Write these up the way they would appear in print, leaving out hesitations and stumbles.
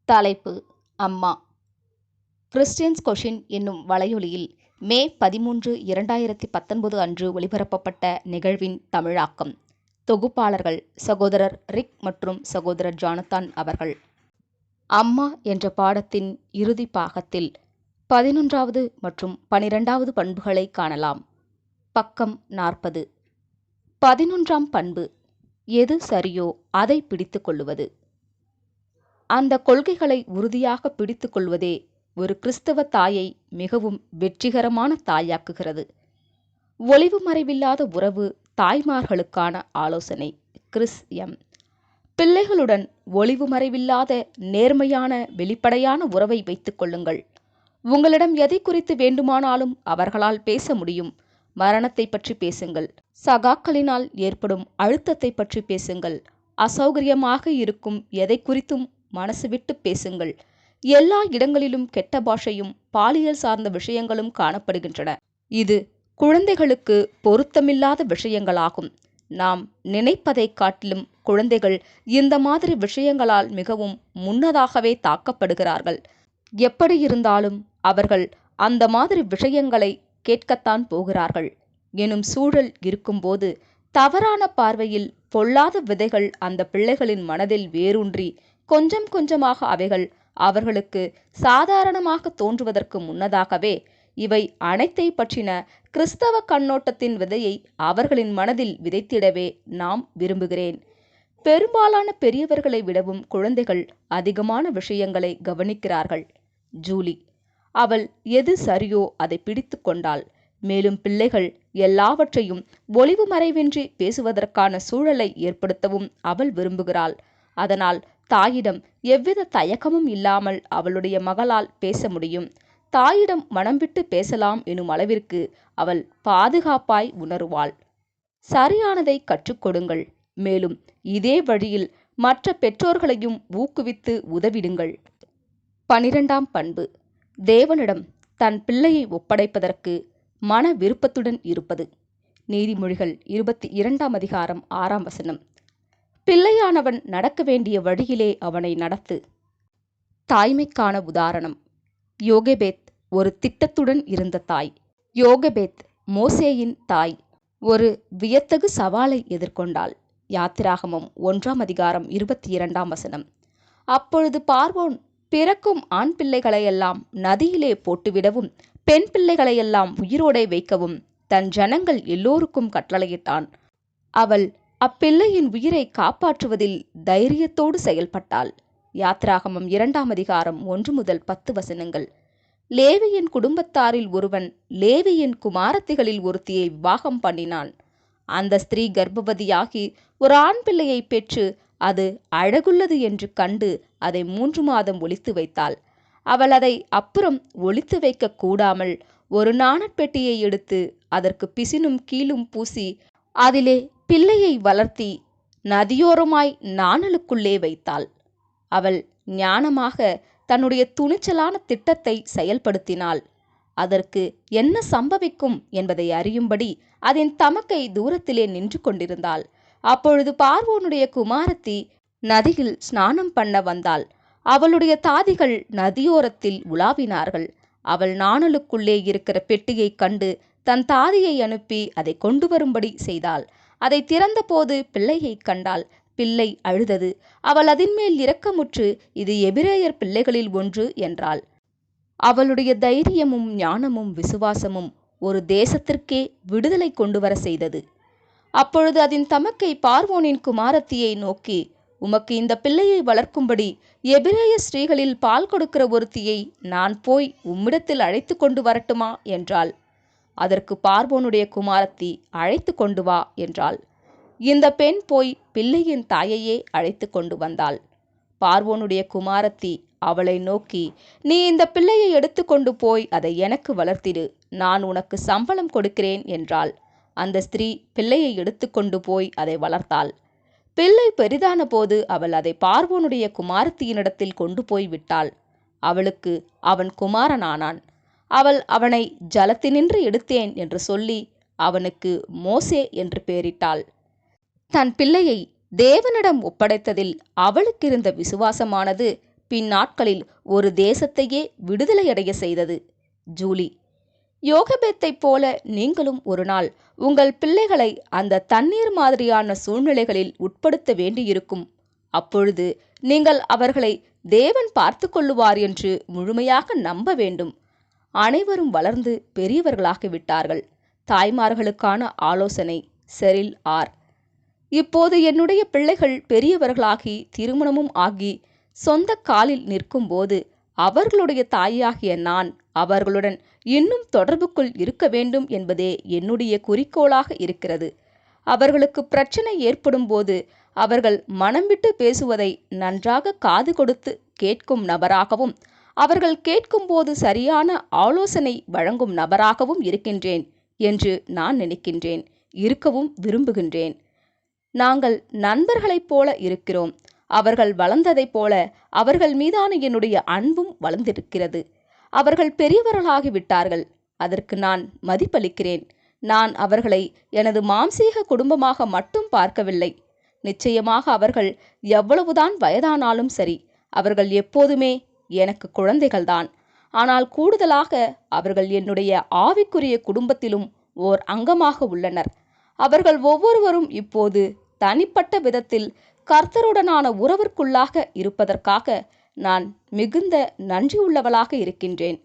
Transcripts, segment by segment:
தலைப்பு: அம்மா. Christians question என்னும் வலையொலியில் மே 13, 2019 அன்று ஒளிபரப்பப்பட்ட நிகழ்வின் தமிழாக்கம். தொகுப்பாளர்கள் சகோதரர் ரிக் மற்றும் சகோதரர் ஜானத்தான் அவர்கள். அம்மா என்ற பாடத்தின் இறுதி பாகத்தில் 11வது மற்றும் 12வது பண்புகளை காணலாம். பக்கம் 40. 11ஆம் பண்பு: எது சரியோ அதை பிடித்து கொள்ளுவது. அந்த கொள்கைகளை உறுதியாக பிடித்துக் கொள்வதே ஒரு கிறிஸ்தவ தாயை மிகவும் வெற்றிகரமான தாயாக்குகிறது. ஒளிவு மறைவில்லாத உறவு தாய்மார்களுக்கான ஆலோசனை. Chris M. பிள்ளைகளுடன் ஒளிவு மறைவில்லாத நேர்மையான வெளிப்படையான உறவை வைத்துக் கொள்ளுங்கள். உங்களிடம் எதை குறித்து வேண்டுமானாலும் அவர்களால் பேச முடியும். மரணத்தை பற்றி பேசுங்கள். சகாக்களினால் ஏற்படும் அழுத்தத்தை பற்றி பேசுங்கள். அசௌகரியமாக இருக்கும் எதை குறித்தும் மனசு விட்டு பேசுங்கள். எல்லா இடங்களிலும் கெட்ட பாஷையும் பாலியல் சார்ந்த விஷயங்களும் காணப்படுகின்றன. இது குழந்தைகளுக்கு பொருத்தமில்லாத விஷயங்களாகும். நாம் நினைப்பதை காட்டிலும் குழந்தைகள் இந்த மாதிரி விஷயங்களால் மிகவும் முன்னதாகவே தாக்கப்படுகிறார்கள். எப்படி இருந்தாலும் அவர்கள் அந்த மாதிரி விஷயங்களை கேட்கத்தான் போகிறார்கள் எனும் சூழல் இருக்கும்போது, தவறான பார்வையில் பொல்லாத விதைகள் அந்த பிள்ளைகளின் மனதில் வேரூன்றி கொஞ்சம் கொஞ்சமாக அவைகள் அவர்களுக்கு சாதாரணமாக தோன்றுவதற்கு முன்னதாகவே இவை அனைத்தை பற்றின கிறிஸ்தவ கண்ணோட்டத்தின் விதையை அவர்களின் மனதில் விதைத்திடவே நாம் விரும்புகிறேன். பெரும்பாலான பெரியவர்களை விடவும் குழந்தைகள் அதிகமான விஷயங்களை கவனிக்கிறார்கள். ஜூலி. அவள் எது சரியோ அதை பிடித்து கொண்டாள். மேலும் பிள்ளைகள் எல்லாவற்றையும் ஒளிவு மறைவின்றி பேசுவதற்கான சூழலை ஏற்படுத்தவும் அவள் விரும்புகிறாள். அதனால் தாயிடம் எவ்வித தயக்கமும் இல்லாமல் அவளுடைய மகளால் பேச முடியும். தாயிடம் மனம் விட்டு பேசலாம் எனும் அளவிற்கு அவள் பாதுகாப்பாய் உணருவாள். சரியானதை கற்றுக் கொடுங்கள். மேலும் இதே வழியில் மற்ற பெற்றோர்களையும் ஊக்குவித்து உதவிடுங்கள். 12ஆம் பண்பு: தேவனிடம் தன் பிள்ளையை ஒப்படைப்பதற்கு மன விருப்பத்துடன் இருப்பது. நீதிமொழிகள் 22ஆம் அதிகாரம் 6ஆம் வசனம். பிள்ளையானவன் நடக்க வேண்டிய வழியிலே அவனை நடத்து. தாய்மைக்கான உதாரணம்: யோகெபேத் ஒரு திட்டத்துடன் இருந்த தாய். யோகெபேத் மோசேயின் தாய். ஒரு வியத்தகு சவாலை எதிர்கொண்டாள். யாத்திராகமம் 1ஆம் அதிகாரம் 22ஆம் வசனம். அப்பொழுது பார்வோன் பிறக்கும் ஆண் பிள்ளைகளையெல்லாம் நதியிலே போட்டுவிடவும் பெண் பிள்ளைகளையெல்லாம் உயிரோடே வைக்கவும் தன் ஜனங்கள் எல்லோருக்கும் கட்டளையிட்டான். அவள் அப்பிள்ளையின் உயிரை காப்பாற்றுவதில் தைரியத்தோடு செயல்பட்டாள். யாத்திராகமம் 2ஆம் அதிகாரம் 1 முதல் 10 வசனங்கள். லேவியின் குடும்பத்தாரில் ஒருவன் லேவியின் குமாரத்திகளில் ஒருத்தியை விவாகம் பண்ணினான். அந்த ஸ்திரீ கர்ப்பவதியாகி ஒரு ஆண் பிள்ளையை பெற்று அது அழகுள்ளது என்று கண்டு அதை 3 மாதம் ஒளித்து வைத்தாள். அவள் அதை அப்புறம் ஒளித்து வைக்க கூடாமல் ஒரு நாணற்பெட்டியை எடுத்து அதற்கு பிசினும் கீழும் பூசி அதிலே பிள்ளையை வளர்த்தி நதியோரமாய் நாணலுக்குள்ளே வைத்தாள். அவள் ஞானமாக தன்னுடைய துணிச்சலான திட்டத்தை செயல்படுத்தினாள். அதற்கு என்ன சம்பவிக்கும் என்பதை அறியும்படி அதன் தமக்கை தூரத்திலே நின்று கொண்டிருந்தாள். அப்பொழுது பார்வோனுடைய குமாரத்தி நதியில் ஸ்நானம் பண்ண வந்தாள். அவளுடைய தாதிகள் நதியோரத்தில் உலாவினார்கள். அவள் நாணலுக்குள்ளே இருக்கிற பெட்டியை கண்டு தன் தாதியை அனுப்பி அதை கொண்டு வரும்படி செய்தாள். அதை திறந்தபோது பிள்ளையை கண்டாள். பிள்ளை அழுதது. அவள் அதின்மேல் இரக்கமுற்று, இது எபிரேயர் பிள்ளைகளில் ஒன்று என்றாள். அவளுடைய தைரியமும் ஞானமும் விசுவாசமும் ஒரு தேசத்திற்கே விடுதலை கொண்டு வர செய்தது. அப்பொழுது அதன் தமக்கை பார்வோனின் குமாரத்தியை நோக்கி, உமக்கு இந்த பிள்ளையை வளர்க்கும்படி எபிரேய ஸ்திரீகளில் பால் கொடுக்கிற ஒருத்தியை நான் போய் உம்மிடத்தில் அழைத்து கொண்டு வரட்டுமா என்றாள். அதற்கு பார்வோனுடைய குமாரத்தி, அழைத்து கொண்டு வா என்றாள். இந்த பெண் போய் பிள்ளையின் தாயையே அழைத்து கொண்டு வந்தாள். பார்வோனுடைய குமாரத்தி அவளை நோக்கி, நீ இந்த பிள்ளையை எடுத்து கொண்டு போய் அதை எனக்கு வளர்த்திடு, நான் உனக்கு சம்பளம் கொடுக்கிறேன் என்றாள். அந்த ஸ்திரீ பிள்ளையை எடுத்து கொண்டு போய் அதை வளர்த்தாள். பிள்ளை பெரிதான போது அவள் அதை பார்வோனுடைய குமாரத்தியினிடத்தில் கொண்டு போய் விட்டாள். அவளுக்கு அவன் குமாரனானான். அவள் அவனை ஜலத்தினின்று எடுத்தேன் என்று சொல்லி அவனுக்கு மோசே என்று பெயரிட்டாள். தன் பிள்ளையை தேவனிடம் ஒப்படைத்ததில் அவளுக்கிருந்த விசுவாசமானது பின்னாட்களில் ஒரு தேசத்தையே விடுதலையடைய செய்தது. ஜூலி: யோகபேத்தைப் போல நீங்களும் ஒரு நாள் உங்கள் பிள்ளைகளை அந்த தண்ணீர் மாதிரியான சூழ்நிலைகளில் உட்படுத்த வேண்டியிருக்கும். அப்பொழுது நீங்கள் அவர்களை தேவன் பார்த்து கொள்ளுவார் என்று முழுமையாக நம்ப வேண்டும். அனைவரும் வளர்ந்து பெரியவர்களாகிவிட்டார்கள். தாய்மார்களுக்கான ஆலோசனை. Cheryl R. இப்போது என்னுடைய பிள்ளைகள் பெரியவர்களாகி திருமணமும் ஆகி சொந்த காலில் நிற்கும்போது அவர்களுடைய தாயாகிய நான் அவர்களுடன் இன்னும் தொடர்புக்குள் இருக்க வேண்டும் என்பதே என்னுடைய குறிக்கோளாக இருக்கிறது. அவர்களுக்கு பிரச்சனை ஏற்படும் போது அவர்கள் மனம் விட்டு பேசுவதை நன்றாக காது கொடுத்து கேட்கும் நபராகவும், அவர்கள் கேட்கும்போது சரியான ஆலோசனை வழங்கும் நபராகவும் இருக்கின்றேன் என்று நான் நினைக்கின்றேன், இருக்கவும் விரும்புகின்றேன். நாங்கள் நண்பர்களைப் போல இருக்கிறோம். அவர்கள் வளர்ந்ததைப் போல அவர்கள் மீதான என்னுடைய அன்பும் வளர்ந்திருக்கிறது. அவர்கள் பெரியவர்களாகிவிட்டார்கள். அதற்கு நான் மதிப்பளிக்கிறேன். நான் அவர்களை எனது மாம்சீக குடும்பமாக மட்டும் பார்க்கவில்லை. நிச்சயமாக அவர்கள் எவ்வளவுதான் வயதானாலும் சரி, அவர்கள் எப்போதுமே எனக்கு குழந்தைகள்தான். ஆனால் கூடுதலாக அவர்கள் என்னுடைய ஆவிக்குரிய குடும்பத்திலும் ஓர் அங்கமாக உள்ளனர். அவர்கள் ஒவ்வொருவரும் இப்போது தனிப்பட்ட விதத்தில் கர்த்தருடனான உறவிற்குள்ளாக இருப்பதற்காக நான் மிகுந்த நன்றியுள்ளவளாக இருக்கின்றேன்.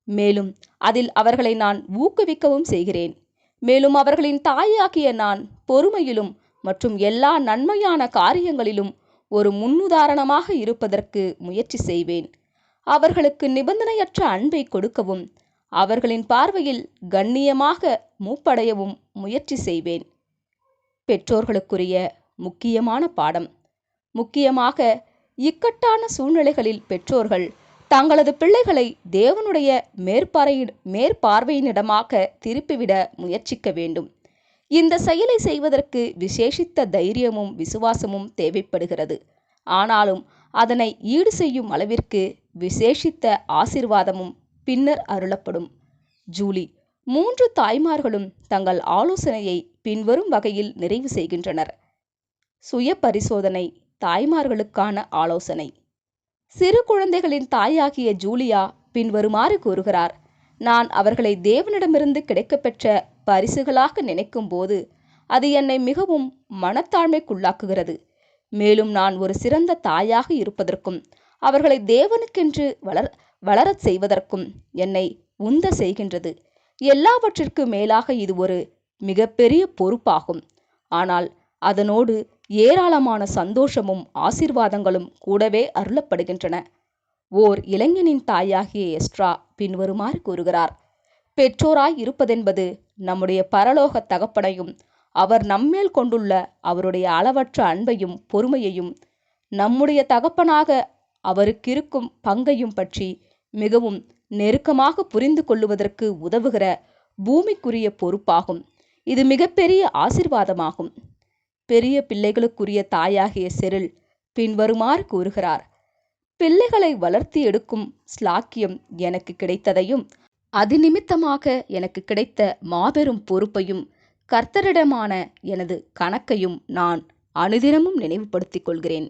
மேலும் அதில் அவர்களை நான் ஊக்குவிக்கவும் செய்கிறேன். மேலும் அவர்களின் தாயாகிய நான் பொறுமையிலும் மற்றும் எல்லா நன்மையான காரியங்களிலும் ஒரு முன்னுதாரணமாக இருப்பதற்கு முயற்சி செய்வேன். அவர்களுக்கு நிபந்தனையற்ற அன்பை கொடுக்கவும் அவர்களின் பார்வையில் கண்ணியமாக மூப்படையவும் முயற்சி செய்வேன். பெற்றோர்களுக்குரிய முக்கியமான பாடம். முக்கியமாக இக்கட்டான சூழ்நிலைகளில் பெற்றோர்கள் தங்களது பிள்ளைகளை தேவனுடைய மேற்பார்வையினிடமாக திருப்பிவிட முயற்சிக்க வேண்டும். இந்த செயலை செய்வதற்கு விசேஷித்த தைரியமும் விசுவாசமும் தேவைப்படுகிறது. ஆனாலும் அதனை ஈடு செய்யும் அளவிற்கு விசேஷித்த ஆசீர்வாதமும் பின்னர் அருளப்படும். ஜூலி: 3 தாய்மார்களும் தங்கள் ஆலோசனையை பின்வரும் வகையில் நிறைவு செய்கின்றனர். சுய பரிசோதனை. தாய்மார்களுக்கான ஆலோசனை. சிறு குழந்தைகளின் தாயாகிய ஜூலியா பின்வருமாறு கூறுகிறார்: நான் அவர்களை தேவனிடமிருந்து கிடைக்கப்பெற்ற பரிசுகளாக நினைக்கும் போது அது என்னை மிகவும் மனத்தாழ்மைக்குள்ளாக்குகிறது. மேலும் நான் ஒரு சிறந்த தாயாக இருப்பதற்கும் அவர்களை தேவனுக்கென்று வளரச் செய்வதற்கும் என்னை உந்த செய்கின்றது. எல்லாவற்றிற்கு மேலாக இது ஒரு மிகப்பெரிய பொறுப்பாகும். ஆனால் அதனோடு ஏராளமான சந்தோஷமும் ஆசீர்வாதங்களும் கூடவே அருளப்படுகின்றன. ஓர் இளைஞனின் தாயாகிய எஸ்ட்ரா பின்வருமாறு கூறுகிறார்: பெற்றோராய் இருப்பதென்பது நம்முடைய பரலோக தகப்பனையும் அவர் நம்மேல் கொண்டுள்ள அவருடைய அளவற்ற அன்பையும் பொறுமையையும் நம்முடைய தகப்பனாக அவருக்கிருக்கும் பங்கையும் பற்றி மிகவும் நெருக்கமாக புரிந்து கொள்ளுவதற்கு உதவுகிற பூமிக்குரிய பொறுப்பாகும். இது மிகப்பெரிய ஆசீர்வாதமாகும். பெரிய பிள்ளைகளுக்குரிய தாயாகிய செரில் பின்வருமாறு கூறுகிறார்: பிள்ளைகளை வளர்த்தி எடுக்கும் ஸ்லாக்கியம் எனக்கு கிடைத்ததையும் அது நிமித்தமாக எனக்கு கிடைத்த மாபெரும் பொறுப்பையும் கர்த்தரிடமான எனது கணக்கையும் நான் அனுதினமும் நினைவுபடுத்திக் கொள்கிறேன்.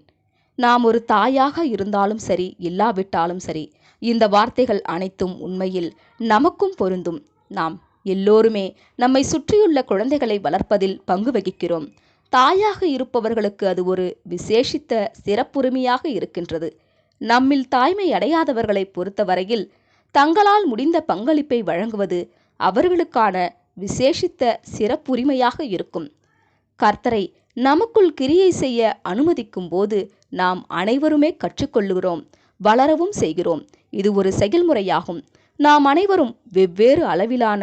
நாம் ஒரு தாயாக இருந்தாலும் சரி, இல்லாவிட்டாலும் சரி, இந்த வார்த்தைகள் அனைத்தும் உண்மையில் நமக்கும் பொருந்தும். நாம் எல்லோருமே நம்மை சுற்றியுள்ள குழந்தைகளை வளர்ப்பதில் பங்கு வகிக்கிறோம். தாயாக இருப்பவர்களுக்கு அது ஒரு விசேஷித்த சிறப்புரிமையாக இருக்கின்றது. நம்மில் தாய்மை அடையாதவர்களை பொறுத்தவரையில் தங்களால் முடிந்த பங்களிப்பை வழங்குவது அவர்களுக்கான விசேஷித்த சிறப்புரிமையாக இருக்கும். கர்த்தரை நமக்குள் கிரியை செய்ய அனுமதிக்கும் போது நாம் அனைவருமே கற்றுக்கொள்ளுகிறோம், வளரவும் செய்கிறோம். இது ஒரு செயல்முறையாகும். நாம் அனைவரும் வெவ்வேறு அளவிலான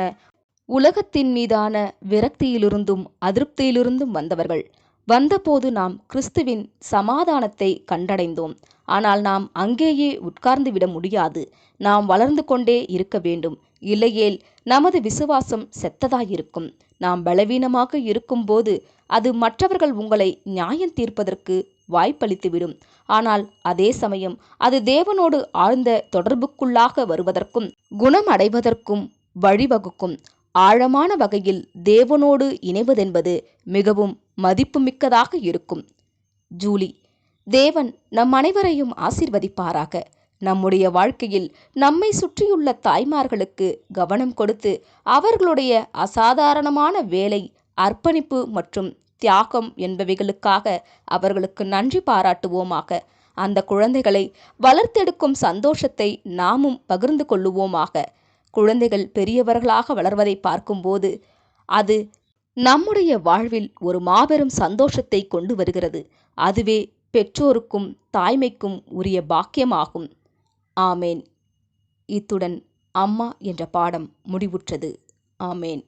உலகத்தின் மீதான விரக்தியிலிருந்தும் அதிருப்தியிலிருந்தும் வந்தவர்கள். வந்தபோது நாம் கிறிஸ்துவின் சமாதானத்தை கண்டடைந்தோம். ஆனால் நாம் அங்கேயே உட்கார்ந்து விட முடியாது. நாம் வளர்ந்து கொண்டே இருக்க வேண்டும். இல்லையேல் நமது விசுவாசம் செத்ததாயிருக்கும். நாம் பலவீனமாக இருக்கும்போது அது மற்றவர்கள் உங்களை நியாயம் தீர்ப்பதற்கு வாய்ப்பளித்துவிடும். ஆனால் அதே சமயம் அது தேவனோடு ஆழ்ந்த தொடர்புக்குள்ளாக வருவதற்கும் குணம் அடைவதற்கும் வழிவகுக்கும். ஆழமான வகையில் தேவனோடு இணைவதென்பது மிகவும் மதிப்புமிக்கதாக இருக்கும். ஜூலி: தேவன் நம் அனைவரையும் ஆசீர்வதிப்பாராக. நம்முடைய வாழ்க்கையில் நம்மை சுற்றியுள்ள தாய்மார்களுக்கு கவனம் கொடுத்து அவர்களுடைய அசாதாரணமான வேலை, அர்ப்பணிப்பு மற்றும் தியாகம் என்பவைகளுக்காக அவர்களுக்கு நன்றி பாராட்டுவோமாக. அந்த குழந்தைகளை வளர்த்தெடுக்கும் சந்தோஷத்தை நாமும் பகிர்ந்து கொள்ளுவோமாக. குழந்தைகள் பெரியவர்களாக வளர்வதை பார்க்கும்போது அது நம்முடைய வாழ்வில் ஒரு மாபெரும் சந்தோஷத்தை கொண்டு வருகிறது. அதுவே பெற்றோருக்கும் தாய்மைக்கும் உரிய பாக்கியமாகும். ஆமேன். இத்துடன் அம்மா என்ற பாடம் முடிவுற்றது. ஆமேன்.